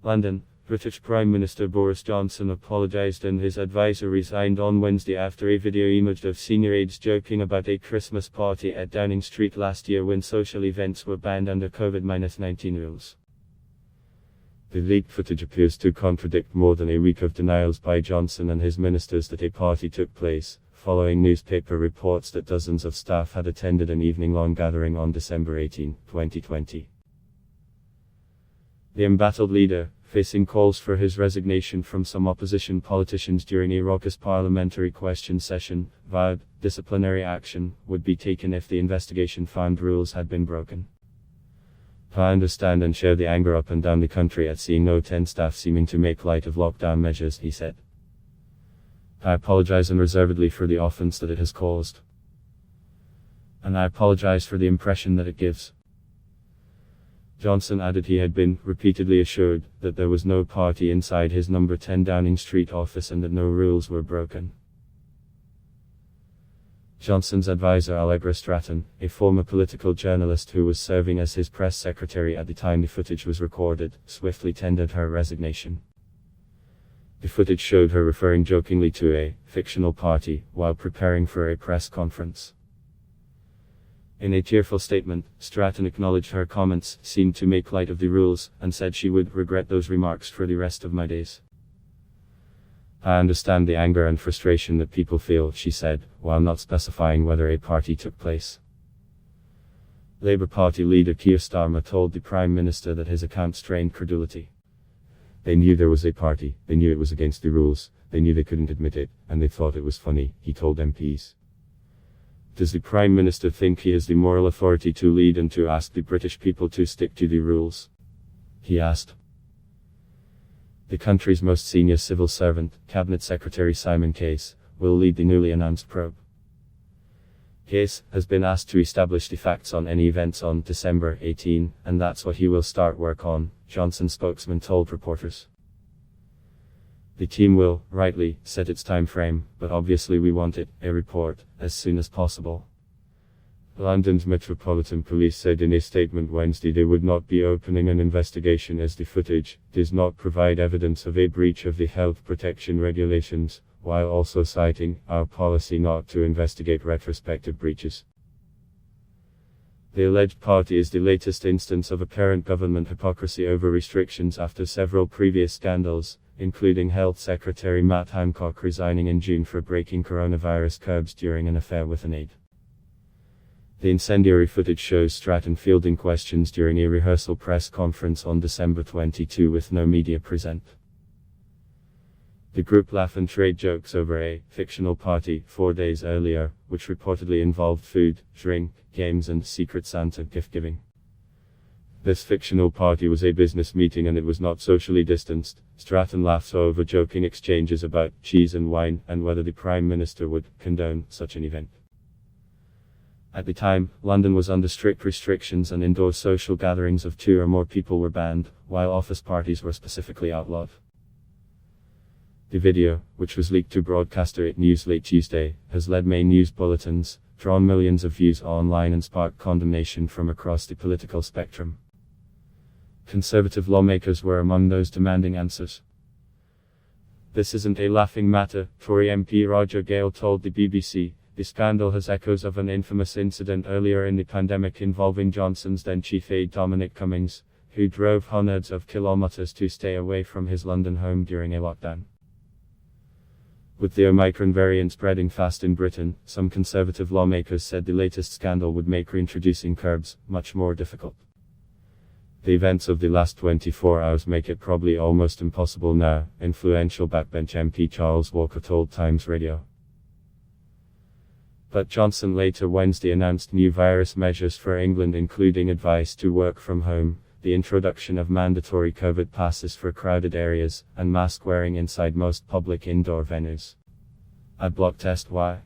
London, British Prime Minister Boris Johnson apologised and his advisor resigned on Wednesday after a video emerged of senior aides joking about a Christmas party at Downing Street last year when social events were banned under COVID-19 rules. The leaked footage appears to contradict more than a week of denials by Johnson and his ministers that a party took place, following newspaper reports that dozens of staff had attended an evening-long gathering on December 18, 2020. The embattled leader, facing calls for his resignation from some opposition politicians during a raucous parliamentary question session, vowed disciplinary action would be taken if the investigation found rules had been broken. "I understand and share the anger up and down the country at seeing no 10 staff seeming to make light of lockdown measures," he said. "I apologize unreservedly for the offense that it has caused. And I apologize for the impression that it gives." Johnson added he had been repeatedly assured that there was no party inside his number 10 Downing Street office and that no rules were broken. Johnson's advisor Allegra Stratton, a former political journalist who was serving as his press secretary at the time the footage was recorded, swiftly tendered her resignation. The footage showed her referring jokingly to a fictional party while preparing for a press conference. In a tearful statement, Stratton acknowledged her comments seemed to make light of the rules, and said she would regret those remarks for the rest of my days. "I understand the anger and frustration that people feel," she said, while not specifying whether a party took place. Labour Party leader Keir Starmer told the Prime Minister that his account strained credulity. "They knew there was a party, they knew it was against the rules, they knew they couldn't admit it, and they thought it was funny," he told MPs. Does the Prime Minister think he has the moral authority to lead and to ask the British people to stick to the rules? He asked. The country's most senior civil servant, Cabinet Secretary Simon Case, will lead the newly announced probe. Case has been asked to establish the facts on any events on December 18, and that's what he will start work on, Johnson's spokesman told reporters. The team will, rightly, set its time frame, but obviously we want it, a report, as soon as possible. London's Metropolitan Police said in a statement Wednesday they would not be opening an investigation as the footage does not provide evidence of a breach of the health protection regulations, while also citing our policy not to investigate retrospective breaches. The alleged party is the latest instance of apparent government hypocrisy over restrictions after several previous scandals, including Health Secretary Matt Hancock resigning in June for breaking coronavirus curbs during an affair with an aide. The incendiary footage shows Stratton fielding questions during a rehearsal press conference on December 22 with no media present. The group laughed and traded jokes over a fictional party 4 days earlier, which reportedly involved food, drink, games and Secret Santa gift-giving. This fictional party was a business meeting and it was not socially distanced. Stratton laughed over joking exchanges about cheese and wine and whether the Prime Minister would condone such an event. At the time, London was under strict restrictions and indoor social gatherings of 2 or more people were banned, while office parties were specifically outlawed. The video, which was leaked to broadcaster 8 News late Tuesday, has led main news bulletins, drawn millions of views online and sparked condemnation from across the political spectrum. Conservative lawmakers were among those demanding answers. "This isn't a laughing matter," Tory MP Roger Gale told the BBC. The scandal has echoes of an infamous incident earlier in the pandemic involving Johnson's then chief aide Dominic Cummings, who drove hundreds of kilometres to stay away from his London home during a lockdown. With the Omicron variant spreading fast in Britain, some Conservative lawmakers said the latest scandal would make reintroducing curbs much more difficult. "The events of the last 24 hours make it probably almost impossible now," influential backbench MP Charles Walker told Times Radio. But Johnson later Wednesday announced new virus measures for England, including advice to work from home, the introduction of mandatory COVID passes for crowded areas, and mask wearing inside most public indoor venues. Adblock test why?